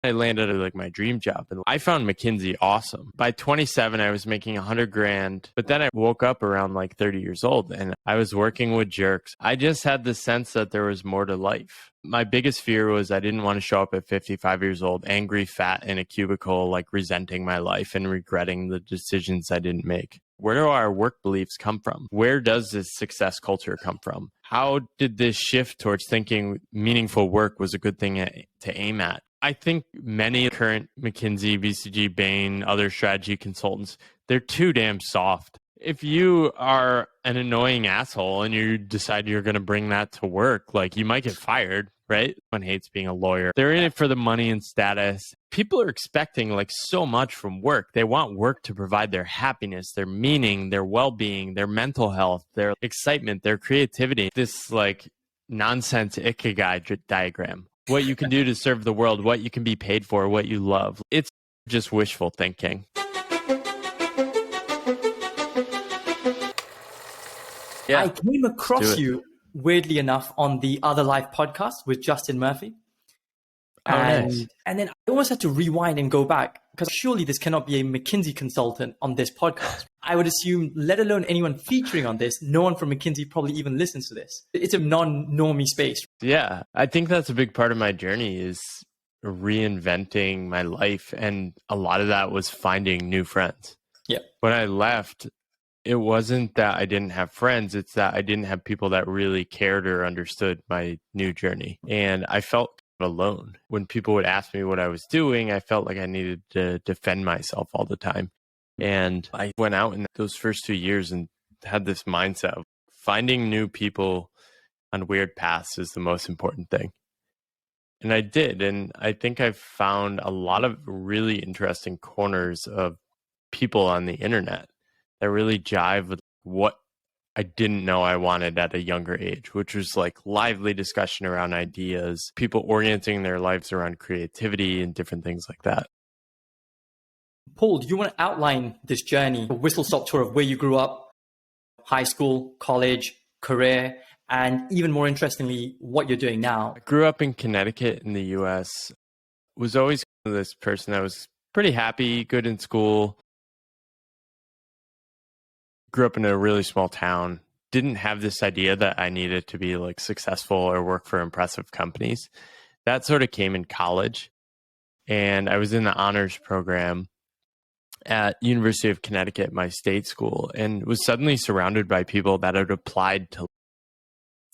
I landed at like my dream job and I found McKinsey awesome. By 27, I was making 100 grand, but then I woke up around like 30 years old and I was working with jerks. I just had the sense that there was more to life. My biggest fear was I didn't want to show up at 55 years old, angry, fat in a cubicle, like resenting my life and regretting the decisions I didn't make. Where do our work beliefs come from? Where does this success culture come from? How did this shift towards thinking meaningful work was a good thing to aim at? I think many current McKinsey, BCG, Bain, other strategy consultants, they're too damn soft. If you are an annoying asshole and you decide you're going to bring that to work, like you might get fired, right? Everyone hates being a lawyer. They're in it for the money and status. People are expecting like so much from work. They want work to provide their happiness, their meaning, their well-being, their mental health, their excitement, their creativity. This like nonsense ikigai diagram. What you can do to serve the world, what you can be paid for, what you love. It's just wishful thinking. Yeah, I came across you, weirdly enough, on the Other Life podcast with Justin Murphy. Nice. And then I almost had to rewind and go back because surely this cannot be a McKinsey consultant on this podcast. I would assume, let alone anyone featuring on this, no one from McKinsey probably even listens to this. It's a non-normie space. Yeah, I think that's a big part of my journey is reinventing my life. And a lot of that was finding new friends. Yeah. When I left, it wasn't that I didn't have friends. It's that I didn't have people that really cared or understood my new journey. And I felt alone. When people would ask me what I was doing, I felt like I needed to defend myself all the time. And I went out in those first 2 years and had this mindset of finding new people on weird paths is the most important thing. And I did. And I think I've found a lot of really interesting corners of people on the internet that really jive with what I didn't know I wanted at a younger age, which was like lively discussion around ideas, people orienting their lives around creativity and different things like that. Paul, do you want to outline this journey, a whistle-stop tour of where you grew up, high school, college, career, and even more interestingly, what you're doing now? I grew up in Connecticut in the US, was always this person that was pretty happy, good in school, grew up in a really small town, didn't have this idea that I needed to be like successful or work for impressive companies. That sort of came in college. And I was in the honors program at University of Connecticut, my state school, and was suddenly surrounded by people that had applied to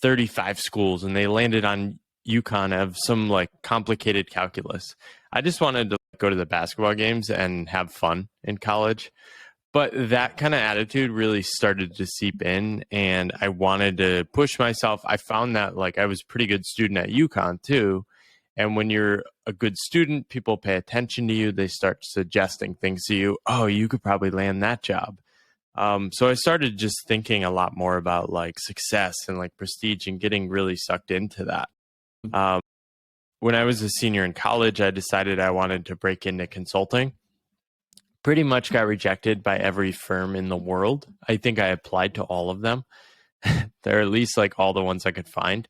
35 schools and they landed on UConn of some like complicated calculus. I just wanted to go to the basketball games and have fun in college. But that kind of attitude really started to seep in and I wanted to push myself. I found that like I was a pretty good student at UConn too. And when you're a good student, people pay attention to you. They start suggesting things to you. Oh, you could probably land that job. So I started just thinking a lot more about like success and like prestige and getting really sucked into that. When I was a senior in college, I decided I wanted to break into consulting. Pretty much got rejected by every firm in the world. I think I applied to all of them. They're at least like all the ones I could find.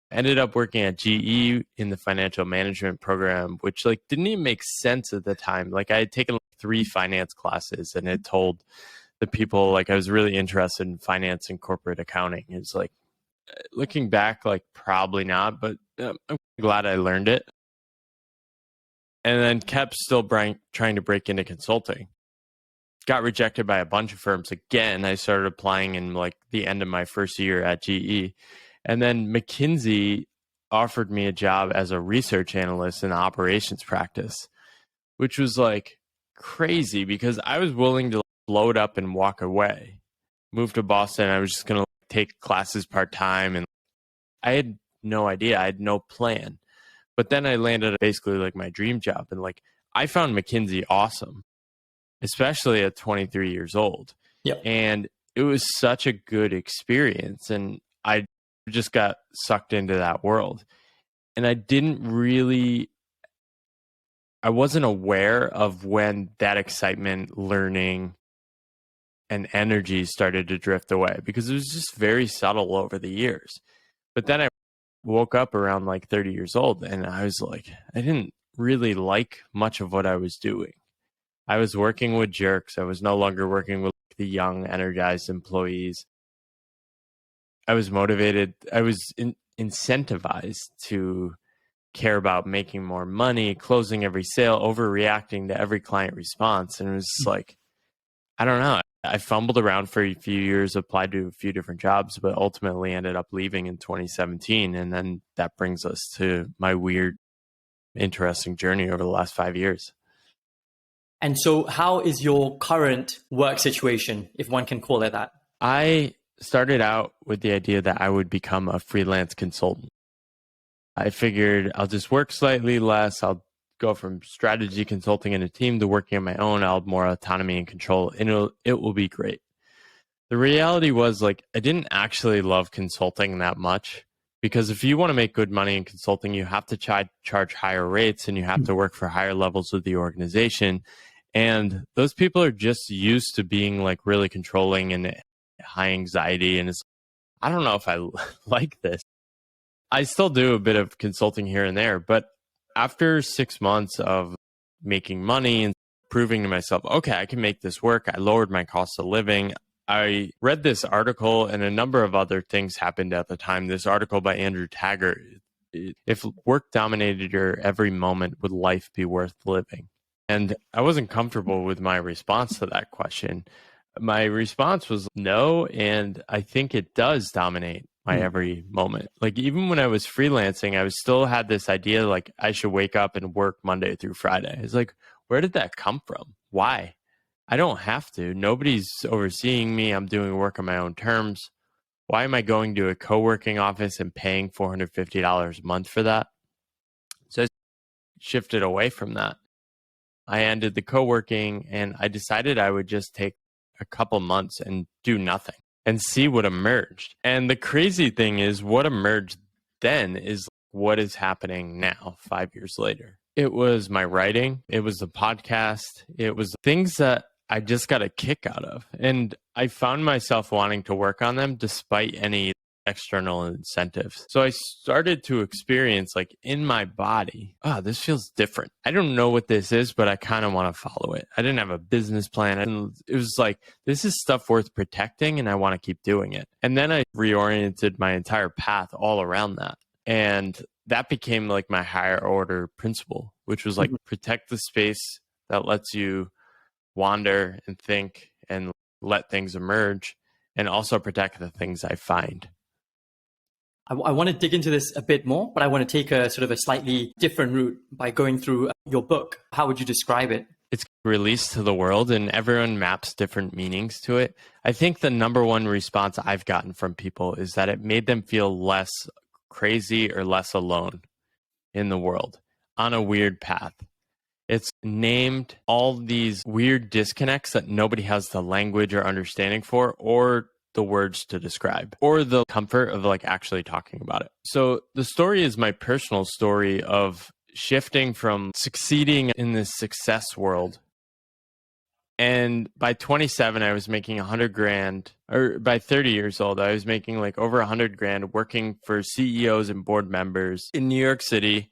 Ended up working at GE in the financial management program, which like didn't even make sense at the time. Like I had taken like 3 finance classes and it told the people like I was really interested in finance and corporate accounting. It's like looking back, like probably not, but I'm glad I learned it. And then kept still trying to break into consulting. Got rejected by a bunch of firms again. I started applying in like the end of my first year at GE. And then McKinsey offered me a job as a research analyst in the operations practice, which was like crazy because I was willing to blow it up and walk away. Moved to Boston. I was just going to take classes part-time. And I had no idea. I had no plan. But then I landed at basically like my dream job. And like I found McKinsey awesome, especially at 23 years old. Yep. And it was such a good experience. And I just got sucked into that world. And I wasn't aware of when that excitement, learning, and energy started to drift away because it was just very subtle over the years. But then I woke up around like 30 years old and I was like, I didn't really like much of what I was doing. I was working with jerks. I was no longer working with the young, energized employees. I was motivated. I was incentivized to care about making more money, closing every sale, overreacting to every client response. And it was like, I don't know. I fumbled around for a few years, applied to a few different jobs, but ultimately ended up leaving in 2017. And then that brings us to my weird, interesting journey over the last 5 years. And so how is your current work situation, if one can call it that? I started out with the idea that I would become a freelance consultant. I figured I'll just work slightly less. I'll go from strategy consulting in a team to working on my own. I'll have more autonomy and control, and it will be great. The reality was, like, I didn't actually love consulting that much, because if you want to make good money in consulting, you have to charge higher rates and you have to work for higher levels of the organization. And those people are just used to being like really controlling and high anxiety. And I don't know if I like this. I still do a bit of consulting here and there, but after 6 months of making money and proving to myself, okay, I can make this work, I lowered my cost of living. I read this article, and a number of other things happened at the time. This article by Andrew Taggart, if work dominated your every moment, would life be worth living? And I wasn't comfortable with my response to that question. My response was no, and I think it does dominate my every moment. Like, even when I was freelancing, I was still had this idea like I should wake up and work Monday through Friday. It's like, where did that come from? Why? I don't have to. Nobody's overseeing me. I'm doing work on my own terms. Why am I going to a co-working office and paying $450 a month for that? So I shifted away from that. I ended the co-working, and I decided I would just take a couple months and do nothing and see what emerged. And the crazy thing is, what emerged then is what is happening now, 5 years later. It was my writing. It was the podcast. It was things that I just got a kick out of. And I found myself wanting to work on them despite any external incentives. So I started to experience, like, in my body, this feels different. I don't know what this is, but I kind of want to follow it. I didn't have a business plan. And it was like, this is stuff worth protecting, and I want to keep doing it. And then I reoriented my entire path all around that. And that became like my higher order principle, which was like, protect the space that lets you wander and think and let things emerge, and also protect the things I find. I want to dig into this a bit more, but I want to take a sort of a slightly different route by going through your book. How would you describe it? It's released to the world, and everyone maps different meanings to it. I think the number one response I've gotten from people is that it made them feel less crazy or less alone in the world on a weird path. It's named all these weird disconnects that nobody has the language or understanding for, or the words to describe, or the comfort of like actually talking about it. So the story is my personal story of shifting from succeeding in this success world. And by 27, I was making 100 grand, or by 30 years old, I was making like over 100 grand working for CEOs and board members in New York City.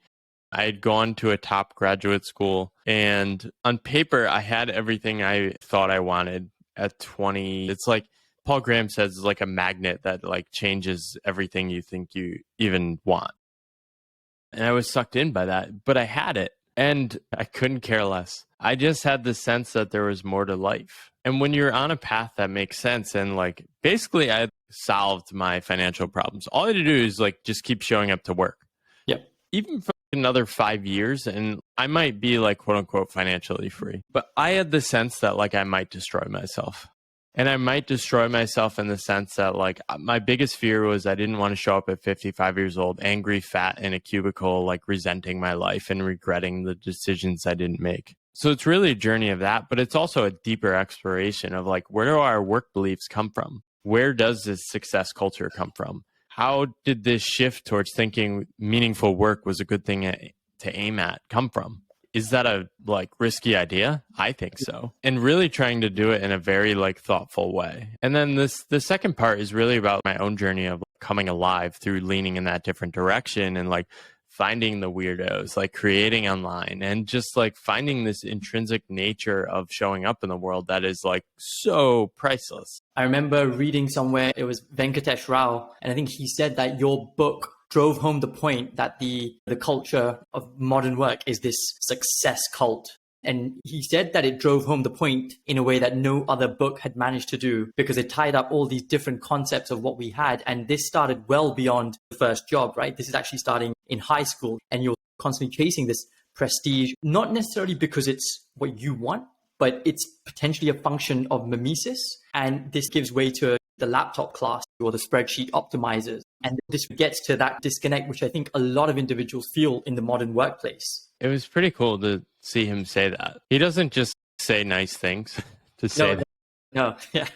I had gone to a top graduate school, and on paper, I had everything I thought I wanted at 20. It's like Paul Graham says, it's like a magnet that like changes everything you think you even want. And I was sucked in by that, but I had it, and I couldn't care less. I just had the sense that there was more to life. And when you're on a path that makes sense, and like basically I solved my financial problems, all I had to do is like just keep showing up to work. Yep. Even for another 5 years, and I might be like quote unquote financially free. But I had the sense that like I might destroy myself. And I might destroy myself in the sense that like my biggest fear was I didn't want to show up at 55 years old, angry, fat in a cubicle, like resenting my life and regretting the decisions I didn't make. So it's really a journey of that, but it's also a deeper exploration of like, where do our work beliefs come from? Where does this success culture come from? How did this shift towards thinking meaningful work was a good thing to aim at come from? Is that a like risky idea? I think so. And really trying to do it in a very like thoughtful way. And then the second part is really about my own journey of coming alive through leaning in that different direction and like finding the weirdos, like creating online and just like finding this intrinsic nature of showing up in the world that is like so priceless. I remember reading somewhere, it was Venkatesh Rao, and I think he said that your book drove home the point that the culture of modern work is this success cult. And he said that it drove home the point in a way that no other book had managed to do, because it tied up all these different concepts of what we had. And this started well beyond the first job, right? This is actually starting in high school, and you're constantly chasing this prestige, not necessarily because it's what you want, but it's potentially a function of mimesis. And this gives way to the laptop class or the spreadsheet optimizers. And this gets to that disconnect, which I think a lot of individuals feel in the modern workplace. It was pretty cool to see him say that. He doesn't just say nice things to say that. No, yeah.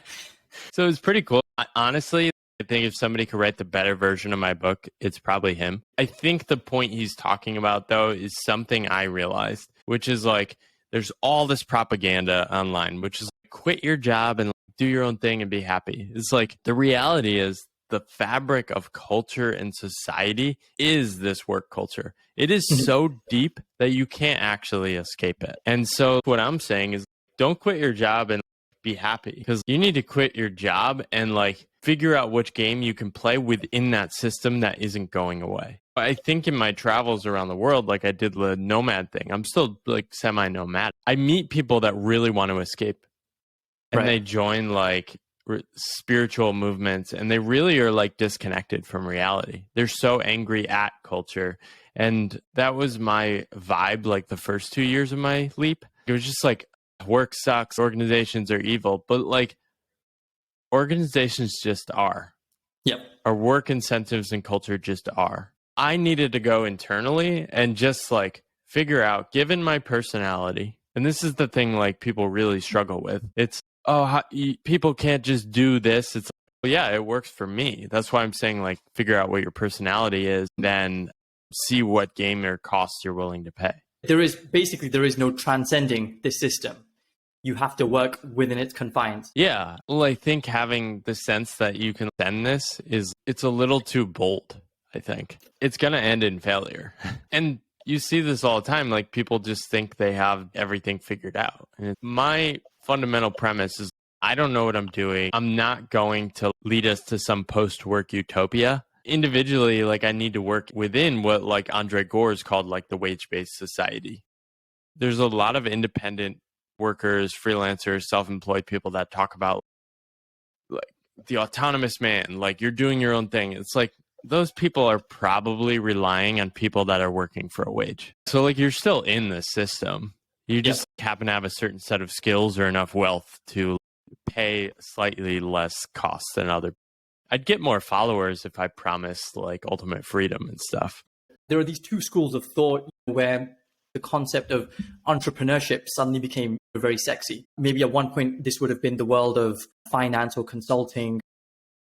So it was pretty cool. Honestly, I think if somebody could write the better version of my book, it's probably him. I think the point he's talking about, though, is something I realized, which is like there's all this propaganda online, which is like, quit your job and do your own thing and be happy. It's like the reality is the fabric of culture and society is this work culture. It is so deep that you can't actually escape it. And so what I'm saying is don't quit your job and be happy, because you need to quit your job and like figure out which game you can play within that system that isn't going away. I think in my travels around the world, like I did the nomad thing, I'm still like semi-nomad. I meet people that really want to escape, and they join like spiritual movements, and they really are like disconnected from reality. They're so angry at culture. And that was my vibe like the first 2 years of my leap. It was just like, work sucks, organizations are evil, but like organizations just are. Yep. Our work incentives and culture just are. I needed to go internally and just like figure out, given my personality, and this is the thing like people really struggle with. It's, people can't just do this. It's, well, yeah, it works for me. That's why I'm saying like figure out what your personality is, then see what game or costs you're willing to pay. There is no transcending this system. You have to work within its confines. Yeah. Well, I think having the sense that you can send this it's a little too bold, I think. It's going to end in failure. And you see this all the time. Like people just think they have everything figured out. And my fundamental premise is I don't know what I'm doing. I'm not going to lead us to some post-work utopia. Individually, like I need to work within what like Andre Gore's called like the wage-based society. There's a lot of independent workers, freelancers, self-employed people that talk about like the autonomous man, like you're doing your own thing. It's like those people are probably relying on people that are working for a wage. So like you're still in the system. You just happen to have a certain set of skills or enough wealth to pay slightly less cost than other. I'd get more followers if I promised like ultimate freedom and stuff. There are these two schools of thought where the concept of entrepreneurship suddenly became very sexy. Maybe at one point, this would have been the world of finance or consulting,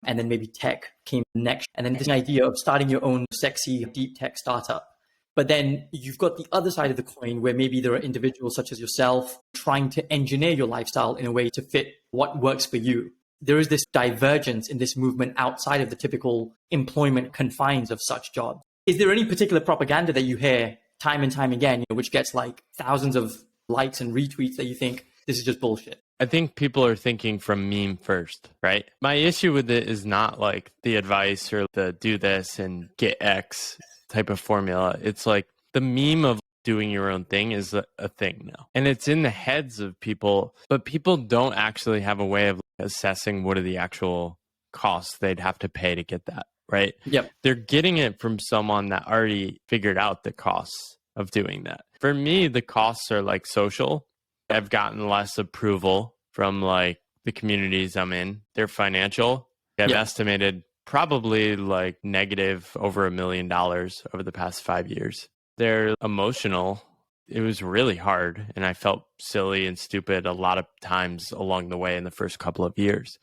and then maybe tech came next. And then this idea of starting your own sexy deep tech startup. But then you've got the other side of the coin where maybe there are individuals such as yourself trying to engineer your lifestyle in a way to fit what works for you. There is this divergence in this movement outside of the typical employment confines of such jobs. Is there any particular propaganda that you hear time and time again, which gets like thousands of likes and retweets that you think this is just bullshit? I think people are thinking from meme first, right? My issue with it is not like the advice or the do this and get X type of formula. It's like the meme of doing your own thing is a thing now. And it's in the heads of people, but people don't actually have a way of assessing what are the actual costs they'd have to pay to get that, right? Yep. They're getting it from someone that already figured out the costs of doing that. For me, the costs are like social. I've gotten less approval from like the communities I'm in. They're financial. I've estimated probably like negative over $1 million over the past 5 years. They're emotional. It was really hard, and I felt silly and stupid a lot of times along the way in the first couple of years.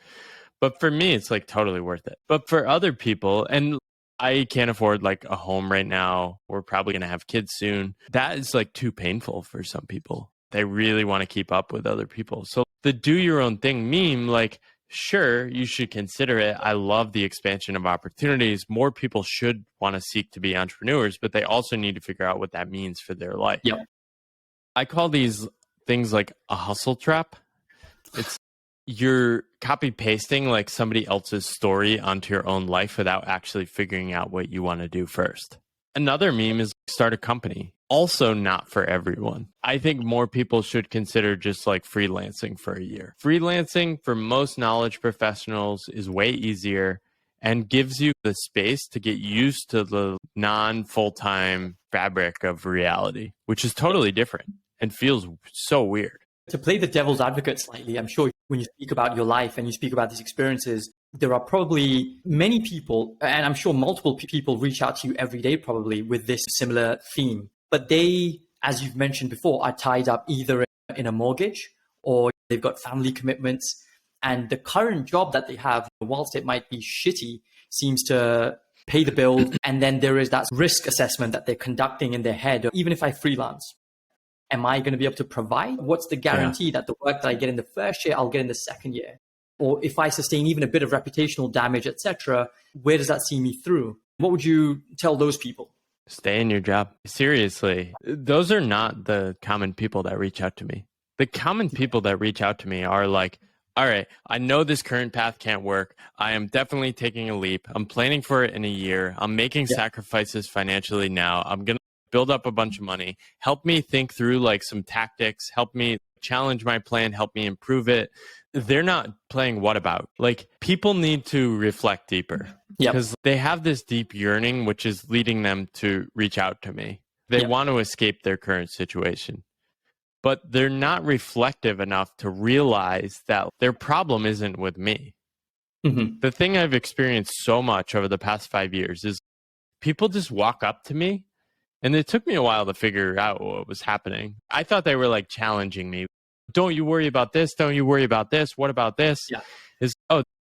But for me, it's like totally worth it. But for other people, and I can't afford like a home right now. We're probably going to have kids soon. That is like too painful for some people. They really want to keep up with other people. So the do your own thing meme, like Sure, you should consider it. I love the expansion of opportunities. More people should want to seek to be entrepreneurs, but they also need to figure out what that means for their life. Yep. I call these things like a hustle trap. It's you're copy pasting like somebody else's story onto your own life without actually figuring out what you want to do first. Another meme is start a company. Also not for everyone. I think more people should consider just like freelancing for a year. Freelancing for most knowledge professionals is way easier and gives you the space to get used to the non-full-time fabric of reality, which is totally different and feels so weird. To play the devil's advocate slightly, I'm sure when you speak about your life and you speak about these experiences, there are probably many people, and I'm sure multiple people reach out to you every day probably with this similar theme. But they, as you've mentioned before, are tied up either in a mortgage or they've got family commitments. And the current job that they have, whilst it might be shitty, seems to pay the bill. And then there is that risk assessment that they're conducting in their head. Even if I freelance, am I going to be able to provide? What's the guarantee that the work that I get in the first year, I'll get in the second year? Or if I sustain even a bit of reputational damage, etc., where does that see me through? What would you tell those people? Stay in your job. Seriously, those are not the common people that reach out to me. The common people that reach out to me are like, all right, I know this current path can't work. I am definitely taking a leap. I'm planning for it in a year. I'm making sacrifices financially now. I'm going to build up a bunch of money. Help me think through like some tactics. Help me challenge my plan. Help me improve it. They're not playing what about. Like people need to reflect deeper because they have this deep yearning, which is leading them to reach out to me. They want to escape their current situation, but they're not reflective enough to realize that their problem isn't with me. The thing I've experienced so much over the past 5 years is people just walk up to me, and it took me a while to figure out what was happening. I thought they were like challenging me. Don't you worry about this? Don't you worry about this? What about this?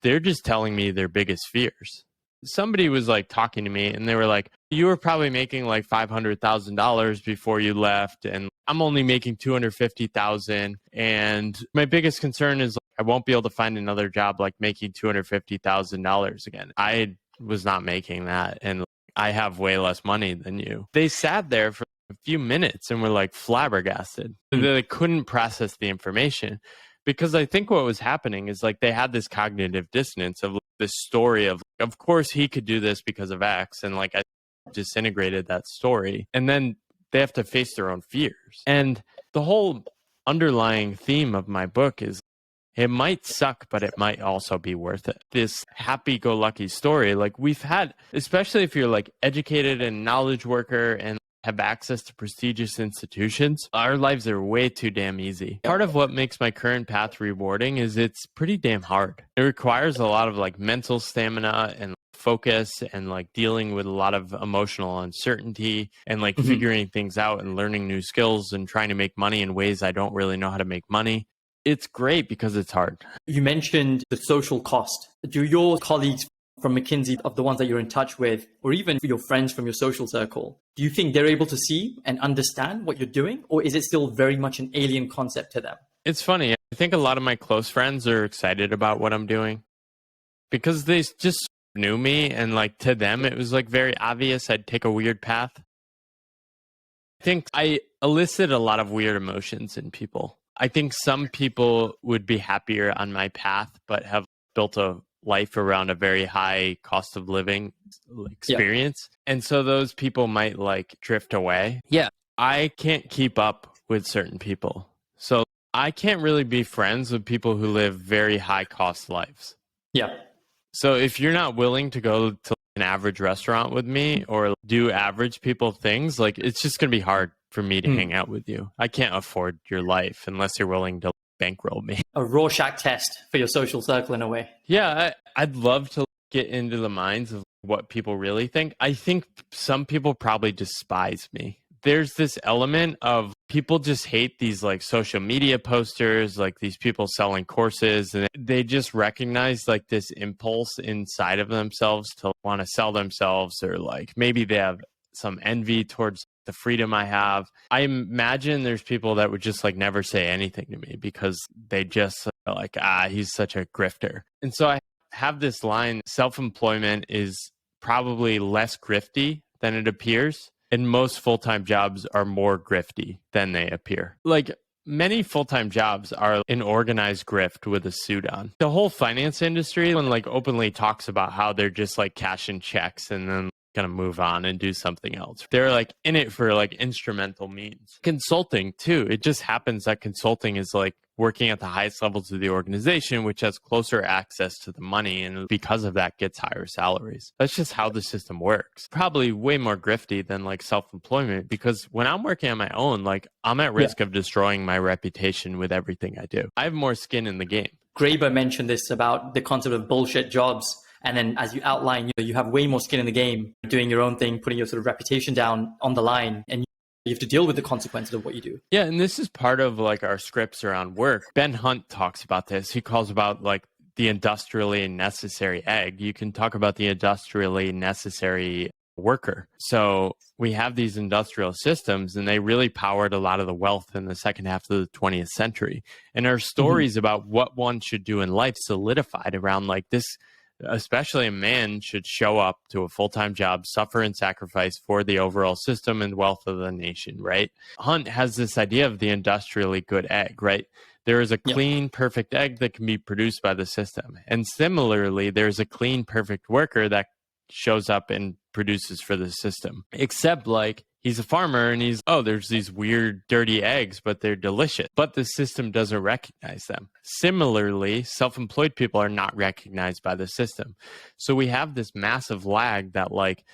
They're just telling me their biggest fears. Somebody was like talking to me and they were like, you were probably making like $500,000 before you left. And I'm only making $250,000. And my biggest concern is I won't be able to find another job like making $250,000 again. I was not making that. And I have way less money than you. They sat there for a few minutes and were like flabbergasted. They couldn't process the information because I think what was happening is like they had this cognitive dissonance of this story of course he could do this because of X. And like I disintegrated that story. And then they have to face their own fears. And the whole underlying theme of my book is it might suck, but it might also be worth it. This happy-go-lucky story, like we've had, especially if you're like educated and knowledge worker and have access to prestigious institutions, our lives are way too damn easy. Part of what makes my current path rewarding is it's pretty damn hard. It requires a lot of like mental stamina and focus and like dealing with a lot of emotional uncertainty and like figuring things out and learning new skills and trying to make money in ways I don't really know how to make money. It's great because it's hard. You mentioned the social cost. Do your colleagues from McKinsey, of the ones that you're in touch with, or even your friends from your social circle, do you think they're able to see and understand what you're doing? Or is it still very much an alien concept to them? It's funny. I think a lot of my close friends are excited about what I'm doing because they just knew me. And like to them, it was like very obvious I'd take a weird path. I think I elicit a lot of weird emotions in people. I think some people would be happier on my path, but have built a life around a very high cost of living experience. And so those people might like drift away. I can't keep up with certain people. So I can't really be friends with people who live very high cost lives. So if you're not willing to go to an average restaurant with me or do average people things, like it's just going to be hard for me to hang out with you. I can't afford your life unless you're willing to bankroll me. A Rorschach test for your social circle in a way. I'd love to get into the minds of what people really think. I think some people probably despise me. There's this element of people just hate these like social media posters, like these people selling courses, and they just recognize like this impulse inside of themselves to want to sell themselves, or like maybe they have some envy towards the freedom I have. I imagine there's people that would just like never say anything to me because they just are like, he's such a grifter. And so I have this line, self-employment is probably less grifty than it appears. And most full-time jobs are more grifty than they appear. Like many full-time jobs are an organized grift with a suit on. The whole finance industry like openly talks about how they're just like cashing checks and then going to move on and do something else. They're like in it for like instrumental means. Consulting too. It just happens that consulting is like working at the highest levels of the organization, which has closer access to the money. And because of that gets higher salaries. That's just how the system works. Probably way more grifty than like self-employment, because when I'm working on my own, like I'm at risk of destroying my reputation with everything I do. I have more skin in the game. Graeber mentioned this about the concept of bullshit jobs. And then as you outline, you have way more skin in the game, doing your own thing, putting your sort of reputation down on the line, and you have to deal with the consequences of what you do. Yeah, and this is part of like our scripts around work. Ben Hunt talks about this. He calls about like the industrially necessary egg. You can talk about the industrially necessary worker. So we have these industrial systems and they really powered a lot of the wealth in the second half of the 20th century. And our stories about what one should do in life solidified around like this. Especially a man should show up to a full-time job, suffer and sacrifice for the overall system and wealth of the nation, right? Hunt has this idea of the industrially good egg, right? There is a clean, perfect egg that can be produced by the system. And similarly, there's a clean, perfect worker that shows up and produces for the system. Except like he's a farmer and there's these weird, dirty eggs, but they're delicious. But the system doesn't recognize them. Similarly, self-employed people are not recognized by the system. So we have this massive lag that like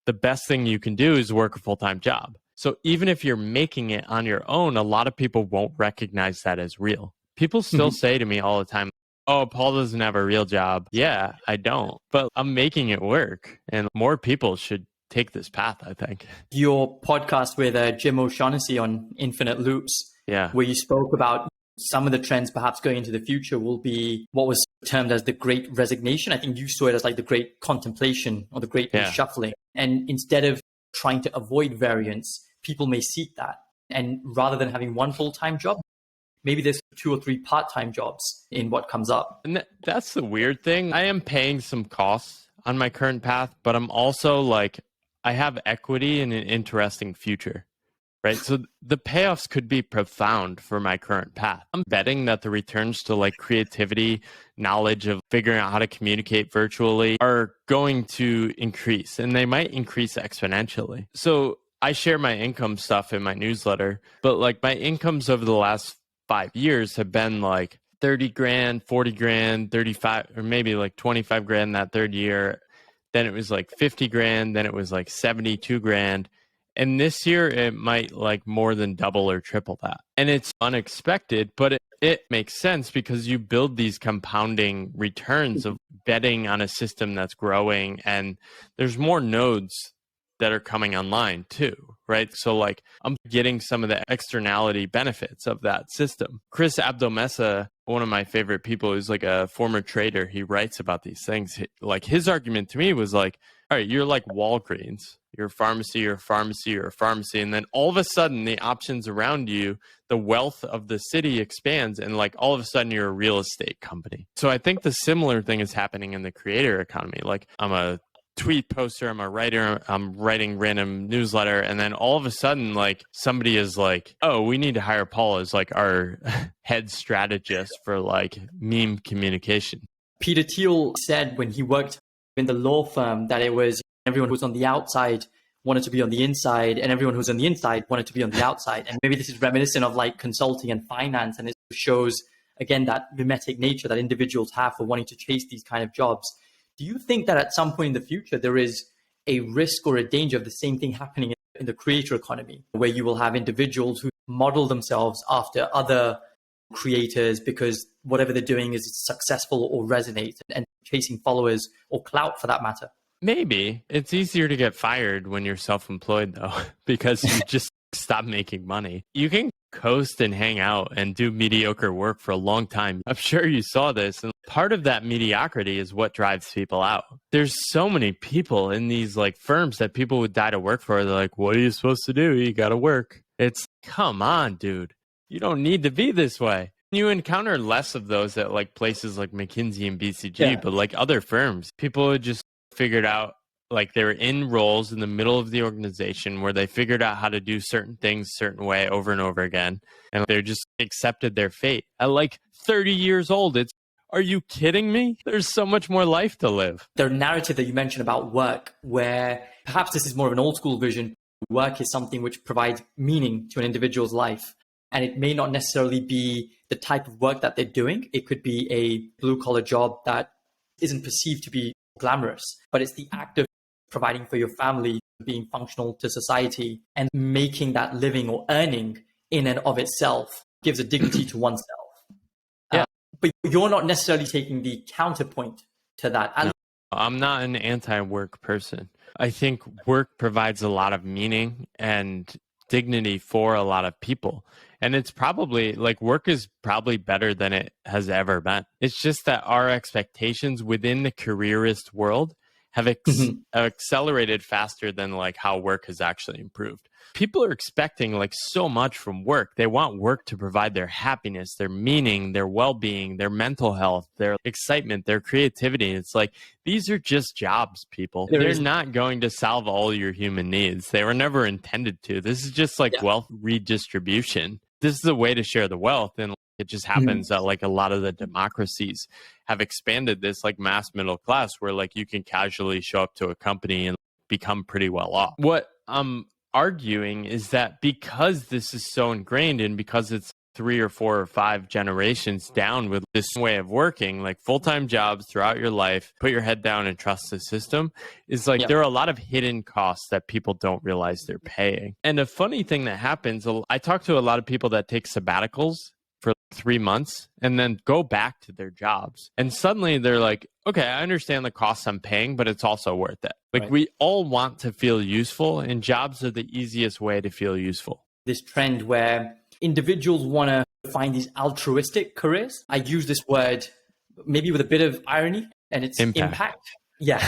the best thing you can do is work a full-time job. So even if you're making it on your own, a lot of people won't recognize that as real. People still say to me all the time, oh, Paul doesn't have a real job. Yeah, I don't, but I'm making it work. And more people should take this path, I think. Your podcast with Jim O'Shaughnessy on Infinite Loops, where you spoke about some of the trends perhaps going into the future will be what was termed as the great resignation. I think you saw it as like the great contemplation or the great reshuffling. And instead of trying to avoid variance, people may seek that. And rather than having one full-time job, maybe there's 2 or 3 part-time jobs in what comes up. And that's the weird thing. I am paying some costs on my current path, but I'm also like, I have equity in an interesting future, right? So the payoffs could be profound for my current path. I'm betting that the returns to like creativity, knowledge of figuring out how to communicate virtually are going to increase, and they might increase exponentially. So I share my income stuff in my newsletter, but like my incomes over the last 5 years have been like 30 grand, 40 grand, 35, or maybe like 25 grand that third year. Then it was like 50 grand. Then it was like 72 grand. And this year it might like more than double or triple that. And it's unexpected, but it makes sense because you build these compounding returns of betting on a system that's growing, and there's more nodes that are coming online too, right? So like I'm getting some of the externality benefits of that system. Chris Abdomessa, one of my favorite people, who's like a former trader, he writes about these things. Like his argument to me was like, all right, you're like Walgreens, you're a pharmacy, you're a pharmacy, you're a pharmacy. And then all of a sudden the options around you, the wealth of the city expands, and like all of a sudden you're a real estate company. So I think the similar thing is happening in the creator economy. Like I'm a tweet poster, I'm a writer, I'm writing random newsletter, and then all of a sudden like somebody is like, oh, we need to hire Paul as like our head strategist for like meme communication. Peter Thiel said when he worked in the law firm that it was everyone who was on the outside wanted to be on the inside, and everyone who's on the inside wanted to be on the outside. And maybe this is reminiscent of like consulting and finance, and it shows again that mimetic nature that individuals have for wanting to chase these kind of jobs. Do you think that at some point in the future, there is a risk or a danger of the same thing happening in the creator economy, where you will have individuals who model themselves after other creators because whatever they're doing is successful or resonates, and chasing followers or clout for that matter? Maybe. It's easier to get fired when you're self-employed though, because you just stop making money. You can coast and hang out and do mediocre work for a long time. I'm sure you saw this. And part of that mediocrity is what drives people out. There's so many people in these like firms that people would die to work for. They're like, what are you supposed to do? You got to work. It's come on, dude. You don't need to be this way. You encounter less of those at like places like McKinsey and BCG, but like other firms, people would just figured out like they're in roles in the middle of the organization where they figured out how to do certain things a certain way over and over again. And they're just accepted their fate. At like 30 years old, are you kidding me? There's so much more life to live. The narrative that you mentioned about work, where perhaps this is more of an old school vision, work is something which provides meaning to an individual's life. And it may not necessarily be the type of work that they're doing. It could be a blue collar job that isn't perceived to be glamorous, but it's the act of providing for your family, being functional to society, and making that living or earning in and of itself gives a dignity to oneself. Yeah. But you're not necessarily taking the counterpoint to that. No, I'm not an anti-work person. I think work provides a lot of meaning and dignity for a lot of people. And it's probably like work is probably better than it has ever been. It's just that our expectations within the careerist world have accelerated faster than like how work has actually improved. People are expecting like so much from work. They want work to provide their happiness, their meaning, their well-being, their mental health, their excitement, their creativity. It's like, these are just jobs, people. They're not going to solve all your human needs. They were never intended to. This is just like wealth redistribution. This is a way to share the wealth. And it just happens that like a lot of the democracies have expanded this like mass middle class where like you can casually show up to a company and become pretty well off. What I'm arguing is that because this is so ingrained and because it's 3 or 4 or 5 generations down with this way of working, like full-time jobs throughout your life, put your head down and trust the system, is like there are a lot of hidden costs that people don't realize they're paying. And a funny thing that happens, I talk to a lot of people that take sabbaticals for 3 months and then go back to their jobs. And suddenly they're like, okay, I understand the costs I'm paying, but it's also worth it. Like we all want to feel useful, and jobs are the easiest way to feel useful. This trend where individuals want to find these altruistic careers. I use this word maybe with a bit of irony, and it's impact. Yeah,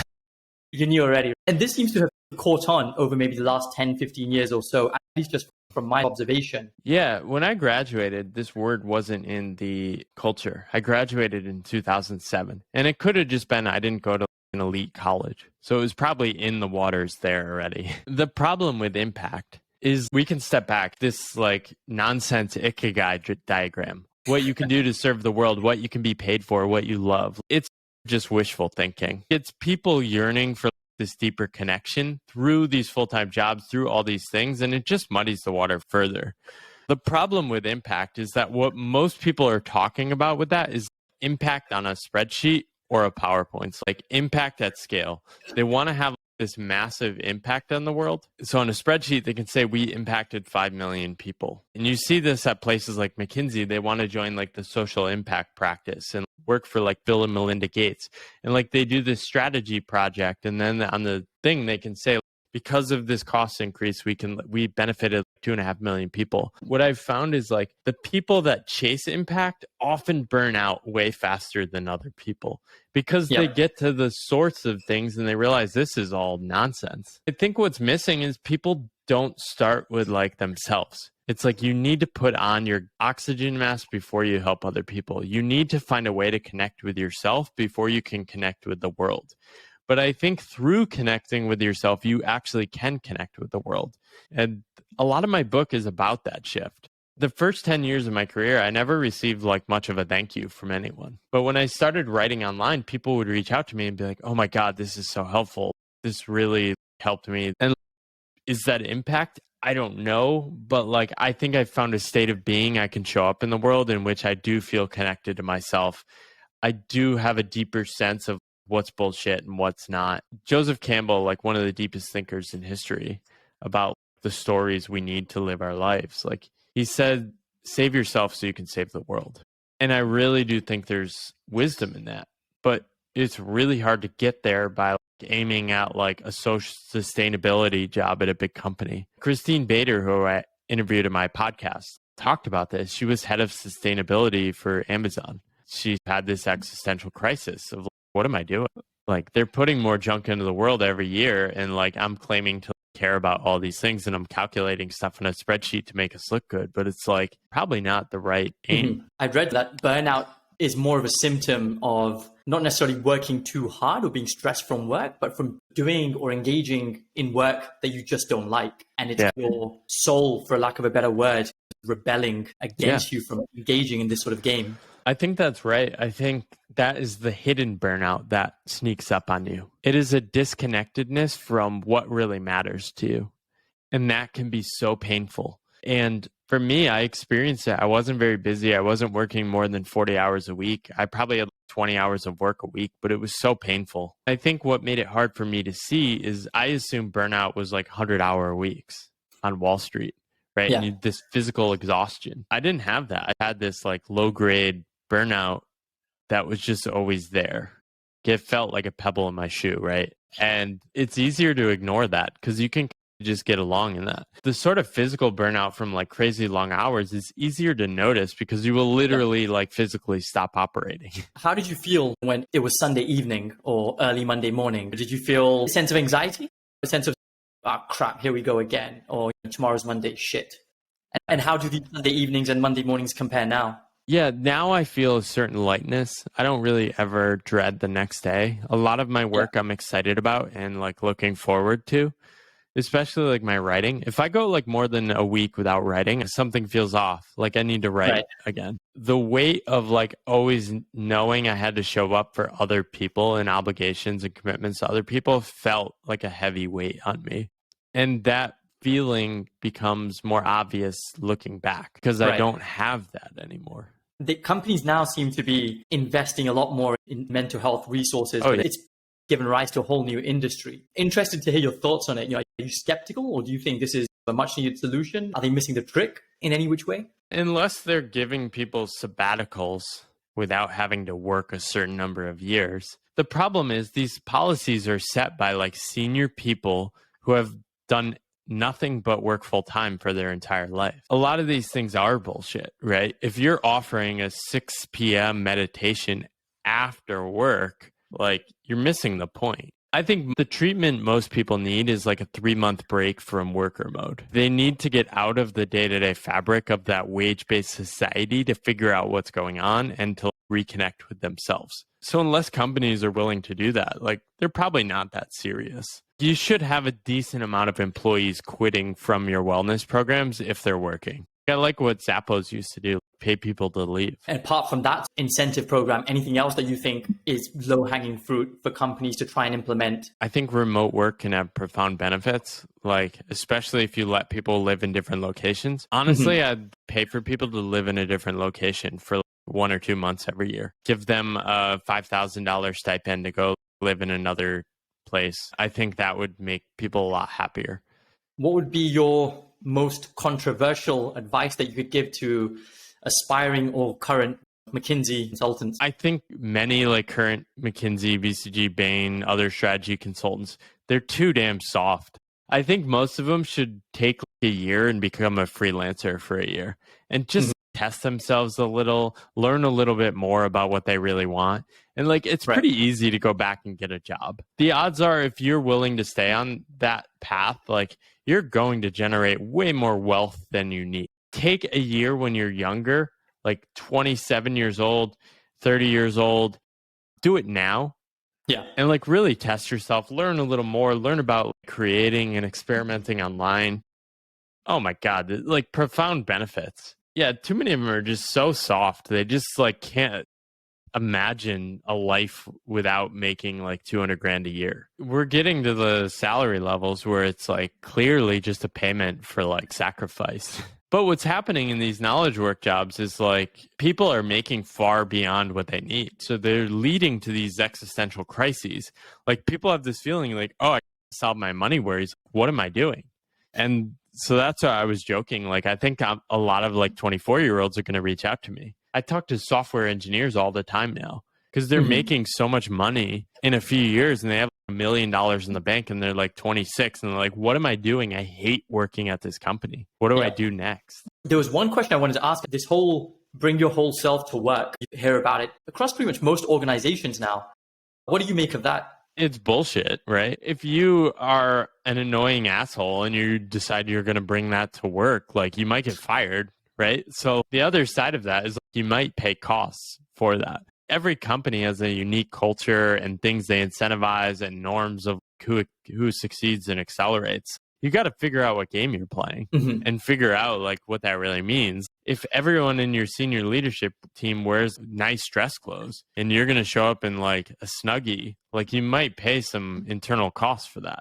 you knew already. And this seems to have caught on over maybe the last 10, 15 years or so, at least just from my observation. Yeah, when I graduated, this word wasn't in the culture. I graduated in 2007, and it could have just been I didn't go to an elite college. So it was probably in the waters there already. The problem with impact is we can step back this like nonsense ikigai diagram, what you can do to serve the world, what you can be paid for, what you love. It's just wishful thinking. It's people yearning for this deeper connection through these full-time jobs, through all these things, and it just muddies the water further. The problem with impact is that what most people are talking about with that is impact on a spreadsheet or a PowerPoint. It's like impact at scale. They want to have this massive impact on the world. So on a spreadsheet, they can say we impacted 5 million people. And you see this at places like McKinsey. They want to join like the social impact practice and work for like Bill and Melinda Gates. And like they do this strategy project. And then on the thing, they can say, because of this cost increase, we benefited 2.5 million people. What I've found is like the people that chase impact often burn out way faster than other people because they get to the source of things and they realize this is all nonsense. I think what's missing is people don't start with like themselves. It's like you need to put on your oxygen mask before you help other people. You need to find a way to connect with yourself before you can connect with the world. But I think through connecting with yourself, you actually can connect with the world. And a lot of my book is about that shift. The first 10 years of my career, I never received like much of a thank you from anyone. But when I started writing online, people would reach out to me and be like, oh my God, this is so helpful. This really helped me. And is that impact? I don't know. But like, I think I found a state of being I can show up in the world in which I do feel connected to myself. I do have a deeper sense of what's bullshit and what's not. Joseph Campbell, like one of the deepest thinkers in history about the stories we need to live our lives. Like he said, save yourself so you can save the world. And I really do think there's wisdom in that, but it's really hard to get there by aiming at like a social sustainability job at a big company. Christine Bader, who I interviewed in my podcast, talked about this. She was head of sustainability for Amazon. She had this existential crisis of, what am I doing? Like, they're putting more junk into the world every year, and like, I'm claiming to care about all these things, and I'm calculating stuff in a spreadsheet to make us look good, but it's like probably not the right aim. I read that burnout is more of a symptom of not necessarily working too hard or being stressed from work, but from doing or engaging in work that you just don't like. And it's your soul, for lack of a better word, rebelling against you from engaging in this sort of game. I think that's right. I think that is the hidden burnout that sneaks up on you. It is a disconnectedness from what really matters to you. And that can be so painful. And for me, I experienced it. I wasn't very busy. I wasn't working more than 40 hours a week. I probably had 20 hours of work a week, but it was so painful. I think what made it hard for me to see is I assumed burnout was like 100-hour weeks on Wall Street, right? Yeah. And this physical exhaustion. I didn't have that. I had this like low-grade burnout that was just always there. It felt like a pebble in my shoe, right? And it's easier to ignore that because you can just get along in that. The sort of physical burnout from like crazy long hours is easier to notice because you will literally like physically stop operating. How did you feel when it was Sunday evening or early Monday morning? Did you feel a sense of anxiety? A sense of, oh crap, here we go again? Or tomorrow's Monday, shit. And how do these Sunday evenings and Monday mornings compare now? Yeah, now I feel a certain lightness. I don't really ever dread the next day. A lot of my work I'm excited about and like looking forward to, especially like my writing. If I go like more than a week without writing, something feels off. Like I need to write again. The weight of like always knowing I had to show up for other people and obligations and commitments to other people felt like a heavy weight on me. And that feeling becomes more obvious looking back because I don't have that anymore. The companies now seem to be investing a lot more in mental health resources. It's given rise to a whole new industry. Interested to hear your thoughts on it. Are you skeptical, or do you think this is a much needed solution? Are they missing the trick in any which way? Unless they're giving people sabbaticals without having to work a certain number of years. The problem is these policies are set by like senior people who have done nothing but work full time for their entire life. A lot of these things are bullshit, right? If you're offering a 6 p.m. meditation after work, like you're missing the point. I think the treatment most people need is like a 3-month break from worker mode. They need to get out of the day-to-day fabric of that wage-based society to figure out what's going on and to reconnect with themselves. So unless companies are willing to do that, like they're probably not that serious. You should have a decent amount of employees quitting from your wellness programs if they're working. I like what Zappos used to do, pay people to leave. And apart from that incentive program, anything else that you think is low-hanging fruit for companies to try and implement? I think remote work can have profound benefits, like especially if you let people live in different locations. Honestly, I'd pay for people to live in a different location for like 1 or 2 months every year. Give them a $5,000 stipend to go live in another place. I think that would make people a lot happier. What would be your most controversial advice that you could give to aspiring or current McKinsey consultants? I think many like current McKinsey, BCG, Bain, other strategy consultants, they're too damn soft. I think most of them should take like a year and become a freelancer for a year and just test themselves a little, learn a little bit more about what they really want. And like, it's pretty easy to go back and get a job. The odds are if you're willing to stay on that path, like you're going to generate way more wealth than you need. Take a year when you're younger, like 27 years old, 30 years old, do it now. Yeah. And like really test yourself, learn a little more, learn about like, creating and experimenting online. Oh my God, like profound benefits. Yeah, too many of them are just so soft. They just like can't imagine a life without making like 200 grand a year. We're getting to the salary levels where it's like clearly just a payment for like sacrifice. But what's happening in these knowledge work jobs is like people are making far beyond what they need. So they're leading to these existential crises. Like people have this feeling like, oh, I can't solve my money worries. What am I doing? And so that's why I was joking. Like, I think a lot of like 24-year-olds are going to reach out to me. I talk to software engineers all the time now because they're making so much money in a few years and they have $1 million in the bank and they're like 26 and they're like, what am I doing? I hate working at this company. What do I do next? There was one question I wanted to ask. This whole bring your whole self to work, you hear about it across pretty much most organizations now. What do you make of that? It's bullshit, right? If you are an annoying asshole and you decide you're going to bring that to work, like you might get fired, right? So the other side of that is you might pay costs for that. Every company has a unique culture and things they incentivize and norms of who succeeds and accelerates. You got to figure out what game you're playing and figure out like what that really means. If everyone in your senior leadership team wears nice dress clothes and you're going to show up in like a Snuggie, like you might pay some internal costs for that.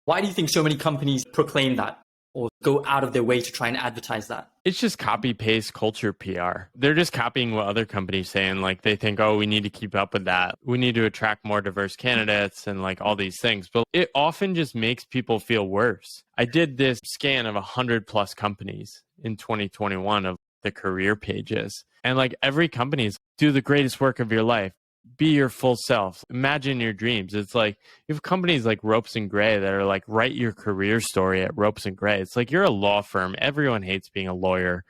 Why do you think so many companies proclaim that or go out of their way to try and advertise that? It's just copy paste culture PR. They're just copying what other companies say. And like they think, oh, we need to keep up with that. We need to attract more diverse candidates and like all these things. But it often just makes people feel worse. I did this scan of 100+ companies in 2021 of the career pages. And like every company is do the greatest work of your life. Be your full self. Imagine your dreams. It's like you have companies like Ropes and Gray that are like write your career story at Ropes and Gray. It's like you're a law firm. Everyone hates being a lawyer.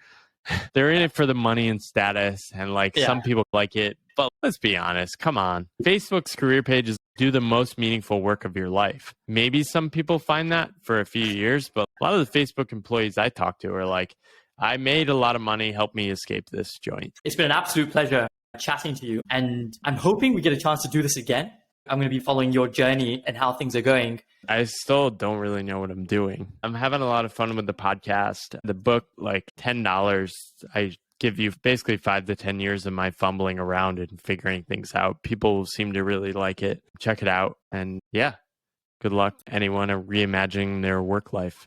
They're in it for the money and status, and like some people like it. But let's be honest. Come on. Facebook's career pages do the most meaningful work of your life. Maybe some people find that for a few years, but a lot of the Facebook employees I talk to are like, I made a lot of money. Help me escape this joint. It's been an absolute pleasure chatting to you. And I'm hoping we get a chance to do this again. I'm going to be following your journey and how things are going. I still don't really know what I'm doing. I'm having a lot of fun with the podcast. The book, like $10, I give you basically 5 to 10 years of my fumbling around and figuring things out. People seem to really like it. Check it out. And yeah, good luck anyone reimagining their work life.